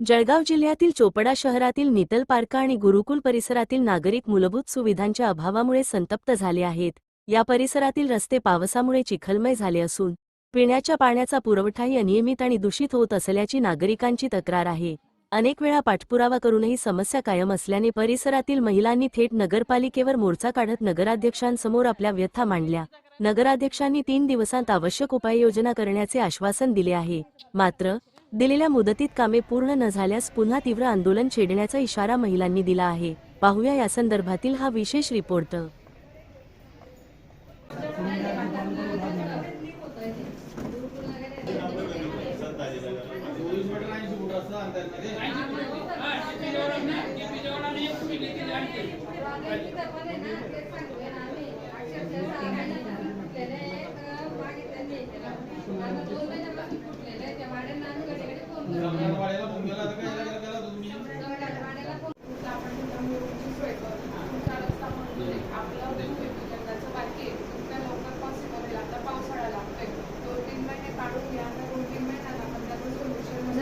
जळगाव जिल्ह्यातील चोपडा शहरातील नितल पार्क आणि गुरुकुल परिसरातील नागरिक मूलभूत सुविधांच्या अभावामुळे संतप्त झाले आहेत। या परिसरातील रस्ते पावसामुळे चिखलमय झाले असून पिण्याच्या पाण्याचा पुरवठाही अनियमित आणि दूषित होत असल्याची नागरिकांची तक्रार आहे। अनेक वेळा पाठपुरावा करूनही समस्या कायम असल्याने परिसरातील महिलांनी थेट नगरपालिकेवर मोर्चा काढत नगराध्यक्षांसमोर आपल्या व्यथा मांडल्या। नगराध्यक्षांनी 3 दिवसांत आवश्यक उपाययोजना करण्याचे आश्वासन दिले आहे। मात्र दिलेल्या मुदतीत कामे पूर्ण न झाल्यास पुन्हा तीव्र आंदोलन छेडण्याचा इशारा महिलांनी दिला आहे। पाहूया यासंदर्भातील हा विशेष रिपोर्ट।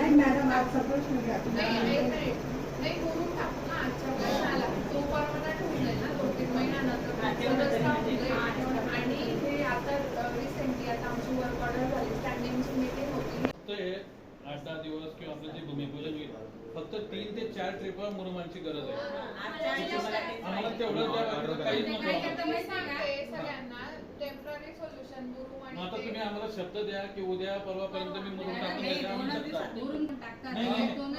मॅडम आज सपोज नाही बोलून टाकू ना आजच्या वर्षाला तो परवाना ठेवलाय ना 2-3 महिन्यानंतर आणि हे आता रिसेंटली आता आमची वर्क ऑर्डर झाली स्टँडिंगची मीटिंग होती 8-10 दिवस किंवा आपलं जे भूमिपूजन होईल फक्त 3 ते 4 ट्रिपा मुरुमांची गरज आहे। आम्हाला तेवढं द्या काहीच नको सगळ्यांना टेम्पररी सोल्युशन मुरुम आणि आता तुम्ही आम्हाला शब्द द्या की उद्या परवापर्यंत मी मुरुम टाकून द्यायला आम्ही शकता नाही ते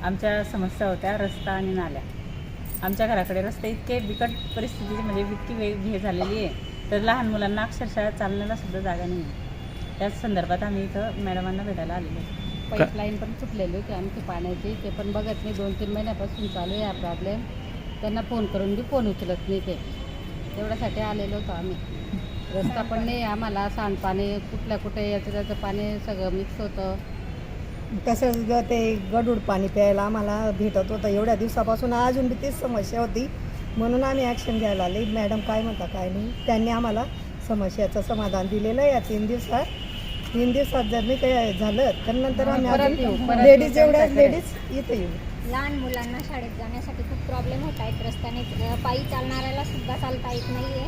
आमच्या समस्या होत्या रस्ता आणि नाल्या। आमच्या घराकडे रस्ते इतके बिकट परिस्थिती म्हणजे इतकी हे झालेली आहे तर लहान मुलांना अक्षरशः चालण्याला सुद्धा जागा नाही आहे। त्याच संदर्भात आम्ही इथं मॅडमांना भेटायला आलेलो। पाईपलाईन पण चुकलेली होती आमची पाण्याची, ते पण बघत नाही। 2-3 महिन्यापासून चालू आहे हा प्रॉब्लेम। त्यांना फोन करून बी फोन उचलत नाही ते, तेवढ्यासाठी आलेलो होतो आम्ही। रस्ता पण नाही आम्हाला, सांडपाणी कुठल्या कुठे याचं त्याचं पाणी सगळं मिक्स होतं। तसंच ते गढूळ पाणी प्यायला आम्हाला भेटत होतं एवढ्या दिवसापासून, अजून बी तीच समस्या होती म्हणून आम्ही ॲक्शन घ्यायला आले। मॅडम काय म्हणता काय नाही, त्यांनी आम्हाला समस्याचं समाधान दिलेलं आहे। या 3 दिवसात जर नाही काही झालं तर नंतर आम्ही लेडीज एवढ्या लेडीज इथे येऊ। लहान मुलांना शाळेत जाण्यासाठी खूप प्रॉब्लेम होत आहेत। रस्त्याने पायी चालणाऱ्याला सुद्धा चालता येत नाही आहे,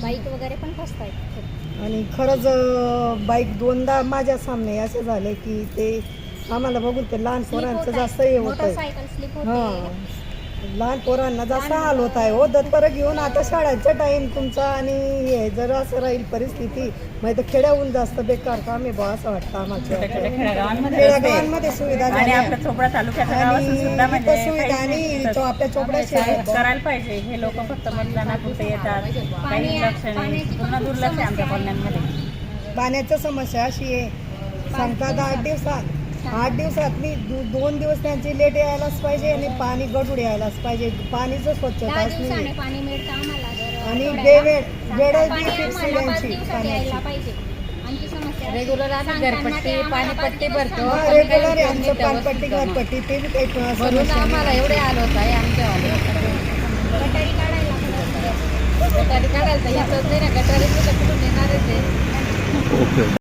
बाईक वगैरे पण फसत आहेत। आणि खरंच बाईक 2दा माझ्या सामने असे झाले की ते आम्हाला बघून ते लहान पोरांचं जास्त हे होत आहे। मोटरसायकल स्लिप होते, लहान पोरांना जास्त हाल होत आहे हो। दत्तर घेऊन आता शाळेचा टाईम तुमचा आणि हे जर असं राहील परिस्थिती मग तर खेड्याहून जास्त बेकार काम आहे बा असं वाटतं आम्हाला। खेड्यागावांमध्ये सुविधा आणि आपल्या चोपडा तालुक्यात सुद्धा म्हणजे सुविधा आणि तो आपल्या चोपडा करायला पाहिजे। हे लोक फक्त मतदानापुरते येतात, काही लक्ष नाही, पूर्ण दुर्लक्ष आहे आमच्या कॉलन्यांमध्ये। पाण्याची समस्या अशी आहे, सांगतात 8 दिवसात मी 2 दिवस त्यांची लेट यायलाच पाहिजे आणि पाणी गढूळ यायलाच पाहिजे। पाणीचं स्वच्छताच नाही पाणी मिळतं आम्हाला आणि रेग्युलर आम्ही घरपट्टी पाणीपट्टी भरतो, रेग्युलर आमचं पाणपट्टी घरपट्टी ते बी काही म्हणून आम्हाला एवढे हाल होत आहे आमच्यावाले। गटारी काढायला गटारी काढायला तर येतच नाही ना, गटारी कुठून येणारच आहे।